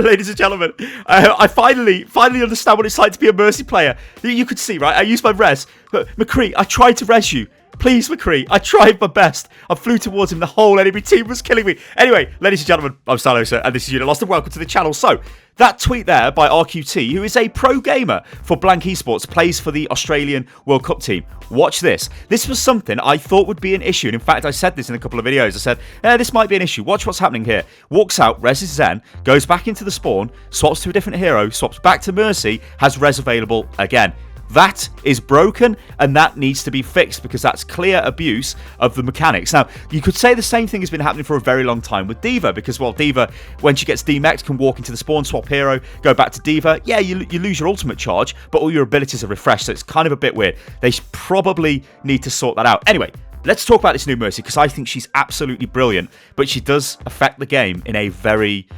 Ladies and gentlemen, I finally understand what it's like to be a Mercy player. You could see, right? I used my res. But McCree, I tried to res you. Please, McCree, I tried my best. I flew towards him. The whole enemy team was killing me. Anyway, ladies and gentlemen, I'm Stylosa, and this is Unit Lost, and welcome to the channel. So, that tweet there by RQT, who is a pro gamer for Blank Esports, plays for the Australian World Cup team. Watch this. This was something I thought would be an issue. And in fact, I said this in a couple of videos. I said, this might be an issue. Watch what's happening here. Walks out, reses Zen, goes back into the spawn, swaps to a different hero, swaps back to Mercy, has res available again. That is broken, and that needs to be fixed because that's clear abuse of the mechanics. Now, you could say the same thing has been happening for a very long time with D.Va because, well, D.Va, when she gets demexed, can walk into the spawn, swap hero, go back to D.Va. Yeah, you lose your ultimate charge, but all your abilities are refreshed, so it's kind of a bit weird. They probably need to sort that out. Anyway, let's talk about this new Mercy because I think she's absolutely brilliant, but she does affect the game in a very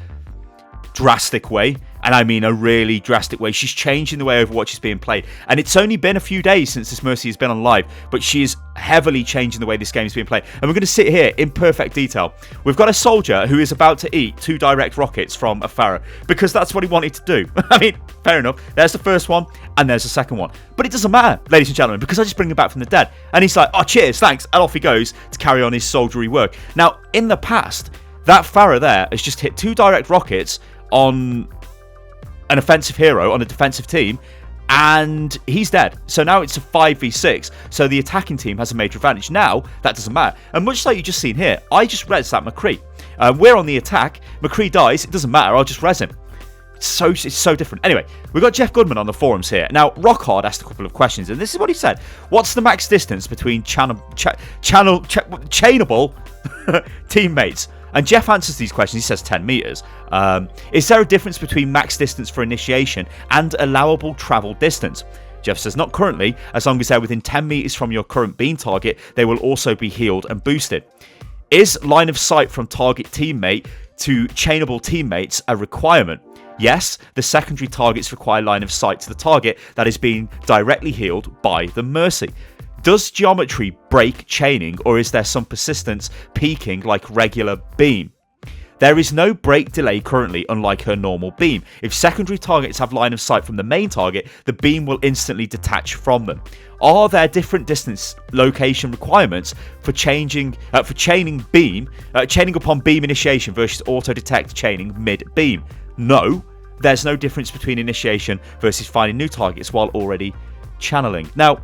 drastic way. And I mean a really drastic way. She's changing the way Overwatch is being played. And it's only been a few days since this Mercy has been on live, but she is heavily changing the way this game is being played. And we're going to sit here in perfect detail. We've got a soldier who is about to eat 2 direct rockets from a Pharah because that's what he wanted to do. I mean, fair enough. There's the first one and there's the second one. But it doesn't matter, ladies and gentlemen, because I just bring him back from the dead. And he's like, oh, cheers, thanks. And off he goes to carry on his soldiery work. Now, in the past, that Pharah there has just hit 2 direct rockets on an offensive hero on a defensive team, and he's dead. So now it's a 5v6, so the attacking team has a major advantage. Now, that doesn't matter. And much like you just seen here, I just res that McCree. We're on the attack, McCree dies, it doesn't matter, I'll just res him. It's so different. Anyway, we've got Jeff Goodman on the forums here. Now, Rockhard asked a couple of questions, and this is what he said. What's the max distance between chainable teammates? And Jeff answers these questions. He says 10 meters. Is there a difference between max distance for initiation and allowable travel distance? Jeff says not currently. As long as they're within 10 meters from your current beam target, they will also be healed and boosted. Is line of sight from target teammate to chainable teammates a requirement? Yes, the secondary targets require line of sight to the target that is being directly healed by the Mercy. Does geometry break chaining, or is there some persistence peaking like regular beam? There is no break delay currently, unlike her normal beam. If secondary targets have line of sight from the main target, the beam will instantly detach from them. Are there different distance location requirements for chaining upon beam initiation versus auto detect chaining mid beam? No, there's no difference between initiation versus finding new targets while already channeling. Now,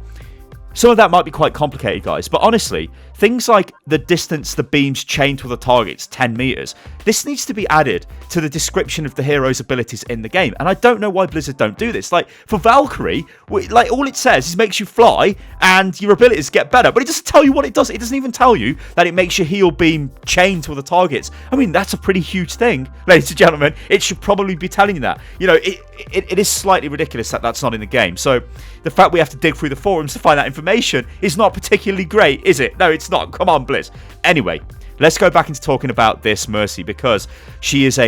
some of that might be quite complicated, guys, but honestly, things like the distance the beams chain to the targets, 10 meters, this needs to be added to the description of the hero's abilities in the game. And I don't know why Blizzard don't do this. Like, for Valkyrie, like, all it says is makes you fly and your abilities get better, but it doesn't tell you what it does. It doesn't even tell you that it makes your heal beam chain to the targets. I mean, that's a pretty huge thing, ladies and gentlemen. It should probably be telling you that. You know, it is slightly ridiculous that that's not in the game. So the fact we have to dig through the forums to find that information is not particularly great, is it? No, it's not. Come on, Blizz. Anyway, let's go back into talking about this Mercy because she is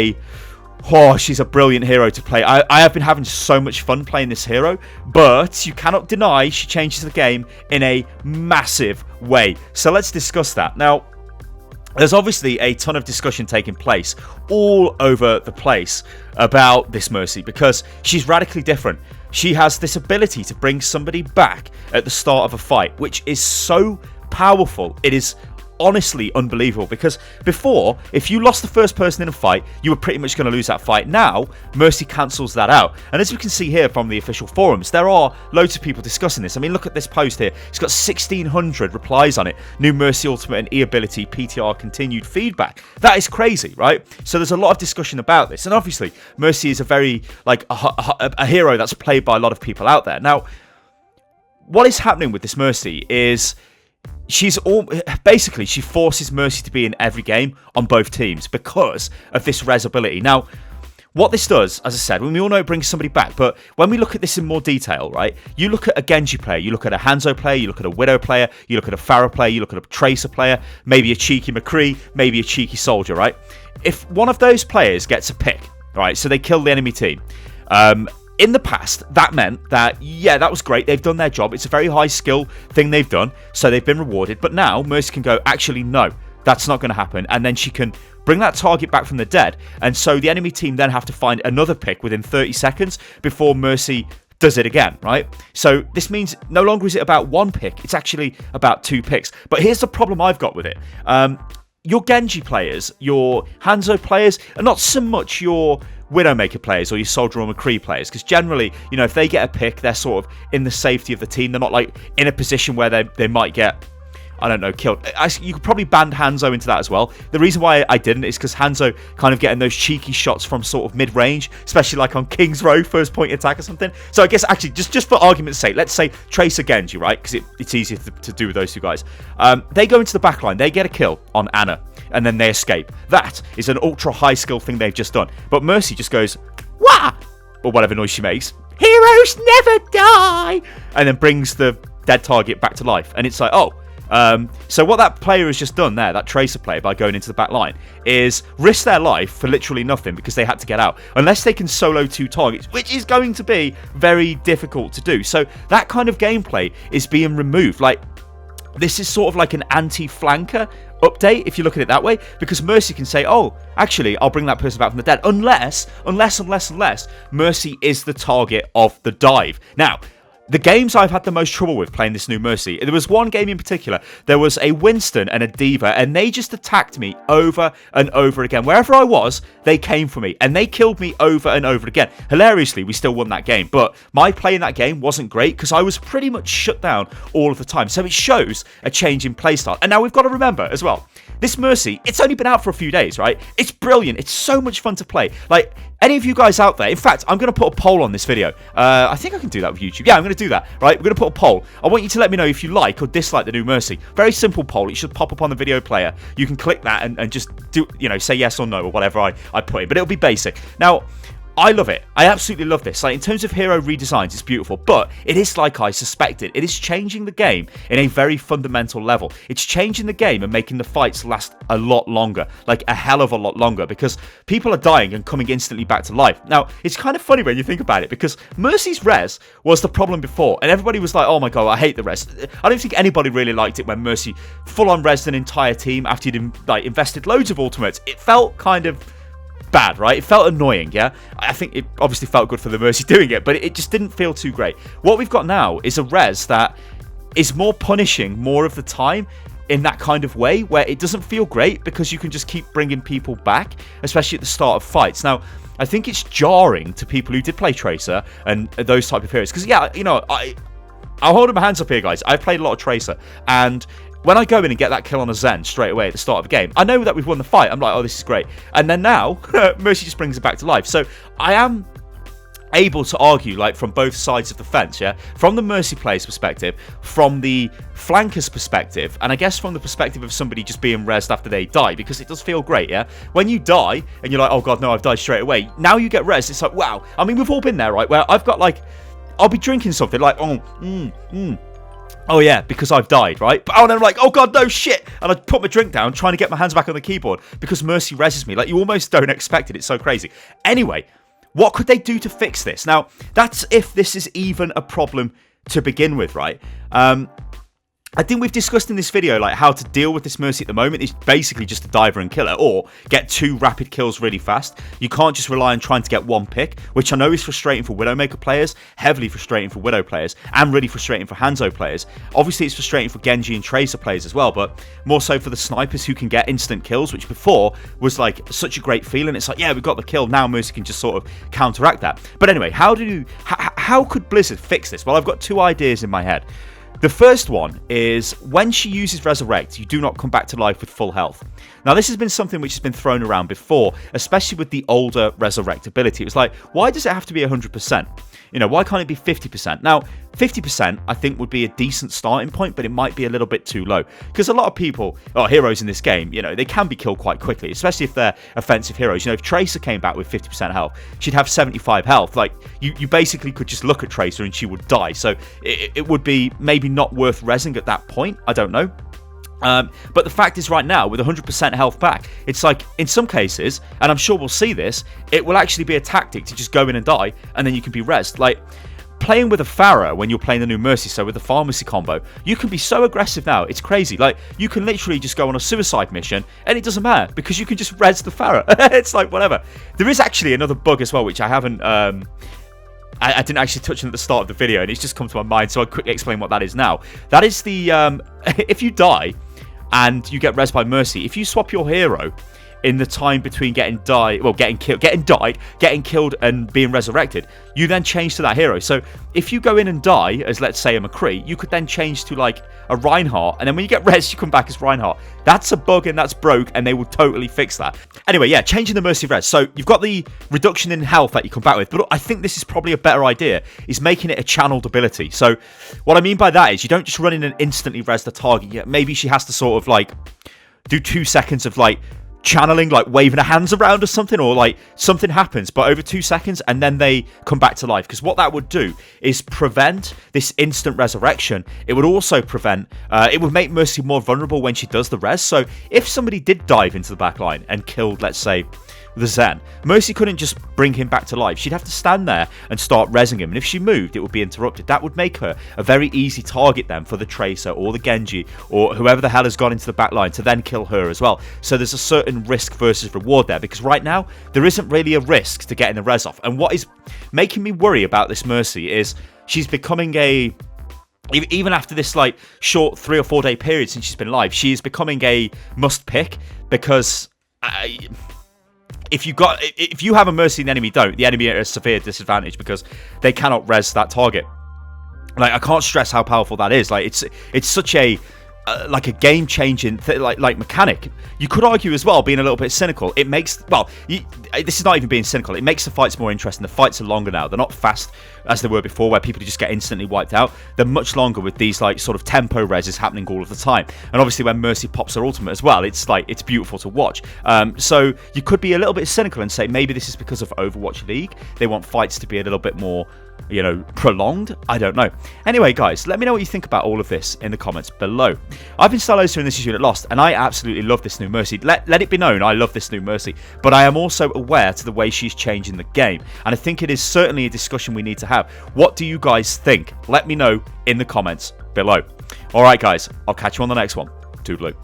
she's a brilliant hero to play. I have been having so much fun playing this hero, but you cannot deny she changes the game in a massive way. So let's discuss that. Now, there's obviously a ton of discussion taking place all over the place about this Mercy because she's radically different. She has this ability to bring somebody back at the start of a fight, which is so powerful. It is honestly unbelievable because before, if you lost the first person in a fight, you were pretty much going to lose that fight. Now, Mercy cancels that out. And as we can see here from the official forums, there are loads of people discussing this. I mean, look at this post here. It's got 1,600 replies on it. New Mercy Ultimate and E-ability, PTR continued feedback. That is crazy, right? So there's a lot of discussion about this. And obviously, Mercy is a very, like, a hero that's played by a lot of people out there. Now, what is happening with this Mercy is she forces Mercy to be in every game on both teams because of this res ability. Now, what this does, as I said, we all know it brings somebody back, but when we look at this in more detail, right, you look at a Genji player, you look at a Hanzo player, you look at a Widow player, you look at a Pharah player, you look at a Tracer player, maybe a cheeky McCree, maybe a cheeky Soldier, right? If one of those players gets a pick, right, so they kill the enemy team, in the past, that meant that, yeah, that was great. They've done their job. It's a very high skill thing they've done, so they've been rewarded. But now, Mercy can go, actually, no. That's not going to happen. And then she can bring that target back from the dead. And so the enemy team then have to find another pick within 30 seconds before Mercy does it again, right? So this means no longer is it about one pick, it's actually about 2 picks. But here's the problem I've got with it. Your Genji players, your Hanzo players, and not so much your Widowmaker players or your Soldier or McCree players, because generally, you know, if they get a pick, they're sort of in the safety of the team. They're not like in a position where they might get, I don't know, killed. You could probably ban Hanzo into that as well. The reason why I didn't is because Hanzo kind of getting those cheeky shots from sort of mid-range, especially like on King's Row, first point attack or something. So I guess actually, just for argument's sake, let's say Tracer Genji, right? Because it's easier to do with those 2 guys. They go into the backline, they get a kill on Ana, and then they escape. That is an ultra high skill thing they've just done. But Mercy just goes, wah! Or whatever noise she makes. Heroes never die! And then brings the dead target back to life. And it's like, oh. So what that player has just done there, that Tracer player, by going into the back line, is risk their life for literally nothing because they had to get out. Unless they can solo 2 targets, which is going to be very difficult to do. So that kind of gameplay is being removed. Like, this is sort of like an anti-flanker update, if you look at it that way, because Mercy can say, oh, actually, I'll bring that person back from the dead, unless Mercy is the target of the dive. Now, the games I've had the most trouble with playing this new Mercy, there was one game in particular, there was a Winston and a D.Va, and they just attacked me over and over again. Wherever I was, they came for me, and they killed me over and over again. Hilariously, we still won that game, but my play in that game wasn't great, because I was pretty much shut down all of the time. So it shows a change in playstyle. And now we've got to remember as well, this Mercy, it's only been out for a few days, right? It's brilliant. It's so much fun to play. Like, any of you guys out there, in fact, I'm going to put a poll on this video. I think I can do that with YouTube. Yeah, I'm going to do that, right? We're going to put a poll. I want you to let me know if you like or dislike the new Mercy. Very simple poll. It should pop up on the video player. You can click that and just do, you know, say yes or no or whatever I put in. But it'll be basic. Now, I love it. I absolutely love this. Like, in terms of hero redesigns, it's beautiful, but it is like I suspected. It is changing the game in a very fundamental level. It's changing the game and making the fights last a lot longer, like a hell of a lot longer, because people are dying and coming instantly back to life. Now, it's kind of funny when you think about it, because Mercy's res was the problem before, and everybody was like, oh my god, I hate the res. I don't think anybody really liked it when Mercy full-on resed an entire team after you'd invested loads of ultimates. It felt kind of bad, right? It felt annoying, yeah? I think it obviously felt good for the Mercy doing it, but it just didn't feel too great. What we've got now is a res that is more punishing more of the time in that kind of way, where it doesn't feel great because you can just keep bringing people back, especially at the start of fights. Now, I think it's jarring to people who did play Tracer and those type of heroes, because, yeah, you know, I'll hold my hands up here, guys. I've played a lot of Tracer, and when I go in and get that kill on a Zen straight away at the start of the game, I know that we've won the fight. I'm like, oh, this is great. And then now, Mercy just brings it back to life. So I am able to argue, like, from both sides of the fence, yeah? From the Mercy player's perspective, from the flanker's perspective, and I guess from the perspective of somebody just being rezzed after they die, because it does feel great, yeah? When you die, and you're like, oh god, no, I've died straight away. Now you get rezzed, it's like, wow. I mean, we've all been there, right? Where I've got, like, I'll be drinking something, like, oh yeah, because I've died, right? But then I'm like, oh god, no, shit. And I put my drink down, trying to get my hands back on the keyboard, because Mercy reses me. Like, you almost don't expect it. It's so crazy. Anyway, what could they do to fix this? Now, that's if this is even a problem to begin with, right? I think we've discussed in this video, like, how to deal with this Mercy at the moment. It's basically just a diver and killer, or get 2 rapid kills really fast. You can't just rely on trying to get 1 pick, which I know is frustrating for Widowmaker players, heavily frustrating for Widow players, and really frustrating for Hanzo players. Obviously, it's frustrating for Genji and Tracer players as well, but more so for the snipers who can get instant kills, which before was, like, such a great feeling. It's like, yeah, we got the kill, now Mercy can just sort of counteract that. But anyway, how could Blizzard fix this? Well, I've got 2 ideas in my head. The first one is, when she uses Resurrect, you do not come back to life with full health. Now, this has been something which has been thrown around before, especially with the older Resurrect ability. It was like, why does it have to be 100%? You know, why can't it be 50%? Now, 50% I think would be a decent starting point, but it might be a little bit too low. Because a lot of people, or heroes in this game, you know, they can be killed quite quickly, especially if they're offensive heroes. You know, if Tracer came back with 50% health, she'd have 75 health. Like, you basically could just look at Tracer and she would die. So it would be maybe not worth rezzing at that point. I don't know. But the fact is, right now, with 100% health back, it's like, in some cases, and I'm sure we'll see this, it will actually be a tactic to just go in and die, and then you can be rezzed. Like, playing with a Pharah when you're playing the new Mercy, so with the pharmacy combo, you can be so aggressive now. It's crazy. Like, you can literally just go on a suicide mission and it doesn't matter because you can just res the Pharah. It's like, whatever. There is actually another bug as well, which I haven't... I didn't actually touch on at the start of the video, and it's just come to my mind, so I'll quickly explain what that is now. That is the... if you die and you get res by Mercy, if you swap your hero in the time between getting killed and being resurrected, you then change to that hero. So if you go in and die as, let's say, a McCree, you could then change to like a Reinhardt, and then when you get res, you come back as Reinhardt. That's a bug and that's broke, and they will totally fix that. Anyway, yeah, changing the Mercy res. So you've got the reduction in health that you come back with, but I think this is probably a better idea, is making it a channeled ability. So what I mean by that is you don't just run in and instantly res the target. Yeah, maybe she has to sort of like do 2 seconds of like channeling, like waving her hands around or something, or like something happens but over 2 seconds and then they come back to life, because what that would do is prevent this instant resurrection. It would also prevent it would make Mercy more vulnerable when she does the res. So if somebody did dive into the back line and killed, let's say, the Zen, Mercy couldn't just bring him back to life. She'd have to stand there and start rezzing him, and if she moved, it would be interrupted. That would make her a very easy target then for the Tracer or the Genji or whoever the hell has gone into the back line to then kill her as well. So there's a certain risk versus reward there, because right now there isn't really a risk to getting the res off. And what is making me worry about this Mercy is she's becoming a... Even after this like short 3 or 4 day period since she's been live, she is becoming a must pick, because... If you have a Mercy and the enemy don't, the enemy are at a severe disadvantage because they cannot res that target. Like, I can't stress how powerful that is. Like, it's such a like a game-changing like mechanic. You could argue as well, being a little bit cynical, it makes, well, this is not even being cynical, it makes the fights more interesting. The fights are longer now. They're not fast as they were before, where people just get instantly wiped out. They're much longer with these like sort of tempo reses happening all of the time. And obviously when Mercy pops her ultimate as well, it's like, it's beautiful to watch. So you could be a little bit cynical and say maybe this is because of Overwatch League. They want fights to be a little bit more, you know, prolonged. I don't know. Anyway, guys, let me know what you think about all of this in the comments below. I've been Stylosa, and this is Unit Lost, and I absolutely love this new Mercy. Let it be known, I love this new Mercy, but I am also aware to the way she's changing the game, and I think it is certainly a discussion we need to have. What do you guys think? Let me know in the comments below. Alright guys, I'll catch you on the next one. Toodaloo.